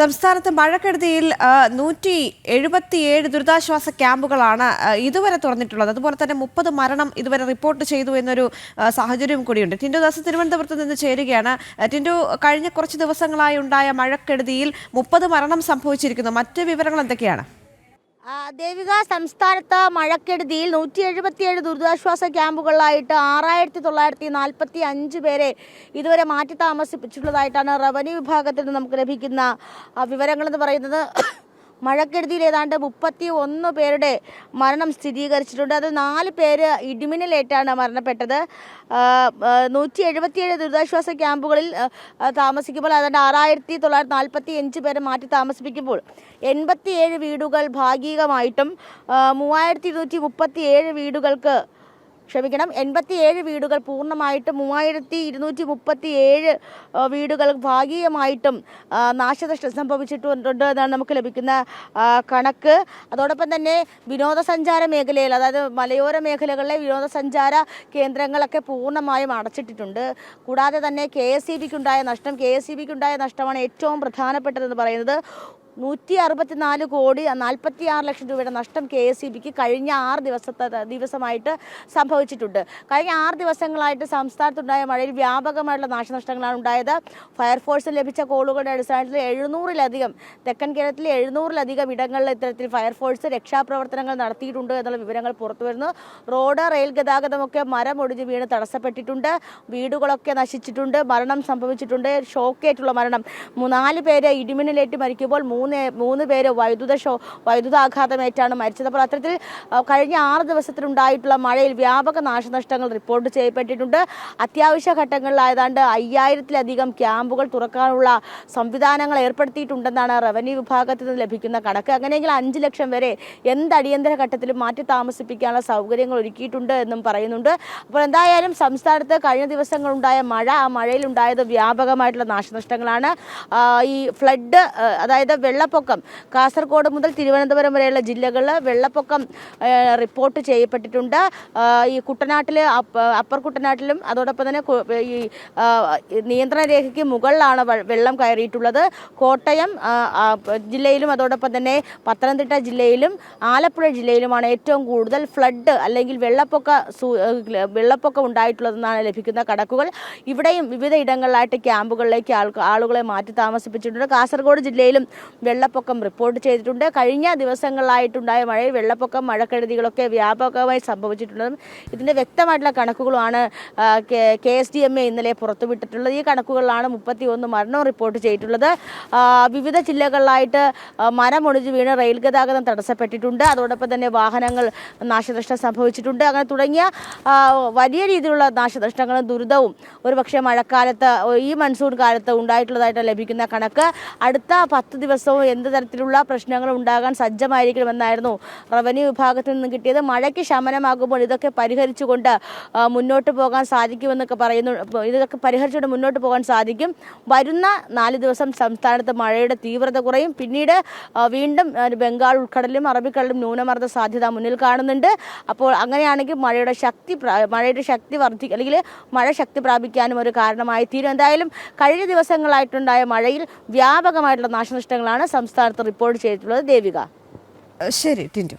സംസ്ഥാനത്ത് മഴക്കെടുതിയിൽ 177 ദുരിതാശ്വാസ ക്യാമ്പുകളാണ് ഇതുവരെ തുറന്നിട്ടുള്ളത്. അതുപോലെ തന്നെ 30 മരണം ഇതുവരെ റിപ്പോർട്ട് ചെയ്തു എന്നൊരു സാഹചര്യം കൂടിയുണ്ട്. ടിൻഡു ദാസ് തിരുവനന്തപുരത്ത് നിന്ന് ചേരുകയാണ്. ടിൻഡു, കഴിഞ്ഞ കുറച്ച് ദിവസങ്ങളായി ഉണ്ടായ മഴക്കെടുതിയിൽ 30 മരണം സംഭവിച്ചിരിക്കുന്നു. മറ്റ് വിവരങ്ങൾ എന്തൊക്കെയാണ്? ദേവിക, സംസ്ഥാനത്ത് മഴക്കെടുതിയിൽ 177 ദുരിതാശ്വാസ ക്യാമ്പുകളിലായിട്ട് 6945 പേരെ ഇതുവരെ മാറ്റി താമസിപ്പിച്ചിട്ടുള്ളതായിട്ടാണ് റവന്യൂ വിഭാഗത്തിൽ നിന്ന് നമുക്ക് ലഭിക്കുന്ന വിവരങ്ങളെന്ന് പറയുന്നത്. മഴക്കെടുതിയിൽ ഏതാണ്ട് 31 പേരുടെ മരണം സ്ഥിരീകരിച്ചിട്ടുണ്ട്. അതിൽ 4 പേര് ഇടിമിന്നലേറ്റാണ് മരണപ്പെട്ടത്. 177 ദുരിതാശ്വാസ ക്യാമ്പുകളിൽ താമസിക്കുമ്പോൾ ഏതാണ്ട് 6945 പേരെ മാറ്റി താമസിപ്പിക്കുമ്പോൾ 87 വീടുകൾ ഭാഗികമായിട്ടും 3237 വീടുകൾക്ക് 87 വീടുകൾ പൂർണ്ണമായിട്ടും 3237 വീടുകൾ ഭാഗികമായിട്ടും നാശനഷ്ടം സംഭവിച്ചിട്ടുണ്ട് എന്നാണ് നമുക്ക് ലഭിക്കുന്ന കണക്ക്. അതോടൊപ്പം തന്നെ വിനോദസഞ്ചാര മേഖലയിൽ, അതായത് മലയോര മേഖലകളിലെ വിനോദസഞ്ചാര കേന്ദ്രങ്ങളൊക്കെ പൂർണ്ണമായും അടച്ചിട്ടിട്ടുണ്ട്. കൂടാതെ തന്നെ KSEBക്കുണ്ടായ നഷ്ടമാണ് ഏറ്റവും പ്രധാനപ്പെട്ടതെന്ന് പറയുന്നത്. 164 കോടി 46 ലക്ഷം രൂപയുടെ നഷ്ടം KSEBക്ക് കഴിഞ്ഞ 6 ദിവസമായിട്ട് സംഭവിച്ചിട്ടുണ്ട്. കഴിഞ്ഞ 6 ദിവസങ്ങളായിട്ട് സംസ്ഥാനത്തുണ്ടായ മഴയിൽ വ്യാപകമായിട്ടുള്ള നാശനഷ്ടങ്ങളാണ് ഉണ്ടായത്. ഫയർഫോഴ്സിന് ലഭിച്ച കോളുകളുടെ അടിസ്ഥാനത്തിൽ 700-ലധികം തെക്കൻ കേരളത്തിലെ 700-ലധികം ഇടങ്ങളിൽ ഇത്തരത്തിൽ ഫയർഫോഴ്സ് രക്ഷാപ്രവർത്തനങ്ങൾ നടത്തിയിട്ടുണ്ട് എന്നുള്ള വിവരങ്ങൾ പുറത്തുവരുന്നു. റോഡ്, റെയിൽ ഗതാഗതമൊക്കെ മരമൊടിഞ്ഞ് വീണ് തടസ്സപ്പെട്ടിട്ടുണ്ട്. വീടുകളൊക്കെ നശിച്ചിട്ടുണ്ട്. മരണം സംഭവിച്ചിട്ടുണ്ട്. ഷോക്കേറ്റുള്ള മരണം 4 പേര് ഇടിമിന്നലേറ്റ് മരിക്കുമ്പോൾ 3 പേര് വൈദ്യുതാഘാതമേറ്റാണ് മരിച്ചത്. അപ്പോൾ അത്തരത്തിൽ കഴിഞ്ഞ 6 ദിവസത്തിലുണ്ടായിട്ടുള്ള മഴയിൽ വ്യാപക നാശനഷ്ടങ്ങൾ റിപ്പോർട്ട് ചെയ്യപ്പെട്ടിട്ടുണ്ട്. അത്യാവശ്യ ഘട്ടങ്ങളിൽ ഏതാണ്ട് 5000-ലധികം ക്യാമ്പുകൾ തുറക്കാനുള്ള സംവിധാനങ്ങൾ ഏർപ്പെടുത്തിയിട്ടുണ്ടെന്നാണ് റവന്യൂ വിഭാഗത്തിൽ നിന്ന് ലഭിക്കുന്ന കണക്ക്. അങ്ങനെയെങ്കിൽ 5 ലക്ഷം വരെ അടിയന്തര ഘട്ടത്തിലും മാറ്റി താമസിപ്പിക്കാനുള്ള സൗകര്യങ്ങൾ ഒരുക്കിയിട്ടുണ്ട് എന്നും പറയുന്നുണ്ട്. അപ്പോൾ എന്തായാലും സംസ്ഥാനത്ത് കഴിഞ്ഞ ദിവസങ്ങളുണ്ടായ മഴ, ആ മഴയിലുണ്ടായത് വ്യാപകമായിട്ടുള്ള നാശനഷ്ടങ്ങളാണ്. ഈ ഫ്ലഡ്, അതായത് വെള്ളപ്പൊക്കം, കാസർഗോഡ് മുതൽ തിരുവനന്തപുരം വരെയുള്ള ജില്ലകളിൽ വെള്ളപ്പൊക്കം റിപ്പോർട്ട് ചെയ്യപ്പെട്ടിട്ടുണ്ട്. ഈ കുട്ടനാട്ടിൽ, അപ്പർ കുട്ടനാട്ടിലും അതോടൊപ്പം തന്നെ ഈ നിയന്ത്രണ രേഖയ്ക്ക് മുകളിലാണ് വെള്ളം കയറിയിട്ടുള്ളത്. കോട്ടയം ജില്ലയിലും അതോടൊപ്പം തന്നെ പത്തനംതിട്ട ജില്ലയിലും ആലപ്പുഴ ജില്ലയിലുമാണ് ഏറ്റവും കൂടുതൽ ഫ്ലഡ് അല്ലെങ്കിൽ വെള്ളപ്പൊക്കം ഉണ്ടായിട്ടുള്ളതെന്നാണ് ലഭിക്കുന്ന കണക്കുകൾ. ഇവിടെയും വിവിധ ഇടങ്ങളിലായിട്ട് ക്യാമ്പുകളിലേക്ക് ആളുകളെ മാറ്റി താമസിപ്പിച്ചിട്ടുണ്ട്. കാസർഗോഡ് ജില്ലയിലും വെള്ളപ്പൊക്കം റിപ്പോർട്ട് ചെയ്തിട്ടുണ്ട്. കഴിഞ്ഞ ദിവസങ്ങളിലായിട്ടുണ്ടായ മഴയിൽ വെള്ളപ്പൊക്കം, മഴക്കെടുതികളൊക്കെ വ്യാപകമായി സംഭവിച്ചിട്ടുള്ളതും ഇതിൻ്റെ വ്യക്തമായിട്ടുള്ള കണക്കുകളുമാണ് KSDMA ഇന്നലെ പുറത്തുവിട്ടിട്ടുള്ളത്. ഈ കണക്കുകളിലാണ് 31 മരണവും റിപ്പോർട്ട് ചെയ്തിട്ടുള്ളത്. വിവിധ ജില്ലകളിലായിട്ട് മരമൊടിഞ്ഞ് വീണ് റെയിൽ ഗതാഗതം തടസ്സപ്പെട്ടിട്ടുണ്ട്. അതോടൊപ്പം തന്നെ വാഹനങ്ങൾ നാശനഷ്ടം സംഭവിച്ചിട്ടുണ്ട്. അങ്ങനെ തുടങ്ങിയ വലിയ രീതിയിലുള്ള നാശനഷ്ടങ്ങളും ദുരിതവും ഒരുപക്ഷെ മഴക്കാലത്ത്, ഈ മൺസൂൺ കാലത്ത് ഉണ്ടായിട്ടുള്ളതായിട്ട് ലഭിക്കുന്ന കണക്ക്. അടുത്ത 10 ദിവസവും എന്ത് തരത്തിലുള്ള പ്രശ്നങ്ങൾ ഉണ്ടാകാൻ സജ്ജമായിരിക്കണമെന്നായിരുന്നു റവന്യൂ വിഭാഗത്തിൽ നിന്ന് കിട്ടിയത്. മഴയ്ക്ക് ശമനമാകുമ്പോൾ ഇതൊക്കെ പരിഹരിച്ചുകൊണ്ട് മുന്നോട്ട് പോകാൻ സാധിക്കുമെന്നൊക്കെ പറയുന്നു. ഇതൊക്കെ പരിഹരിച്ചുകൊണ്ട് മുന്നോട്ട് പോകാൻ സാധിക്കും. വരുന്ന 4 ദിവസം സംസ്ഥാനത്ത് മഴയുടെ തീവ്രത കുറയും. പിന്നീട് വീണ്ടും ബംഗാൾ ഉൾക്കടലിലും അറബിക്കടലിലും ന്യൂനമർദ്ദ സാധ്യത മുന്നിൽ കാണുന്നുണ്ട്. അപ്പോൾ അങ്ങനെയാണെങ്കിൽ മഴയുടെ ശക്തി അല്ലെങ്കിൽ മഴ ശക്തി പ്രാപിക്കാനും ഒരു കാരണമായി തീരും. എന്തായാലും കഴിഞ്ഞ ദിവസങ്ങളായിട്ടുണ്ടായ മഴയിൽ വ്യാപകമായിട്ടുള്ള നാശനഷ്ടങ്ങളാണ് സംസ്ഥാനത്ത് റിപ്പോർട്ട് ചെയ്തിട്ടുള്ളത്. ദേവിക. ശരി ടിൻഡു.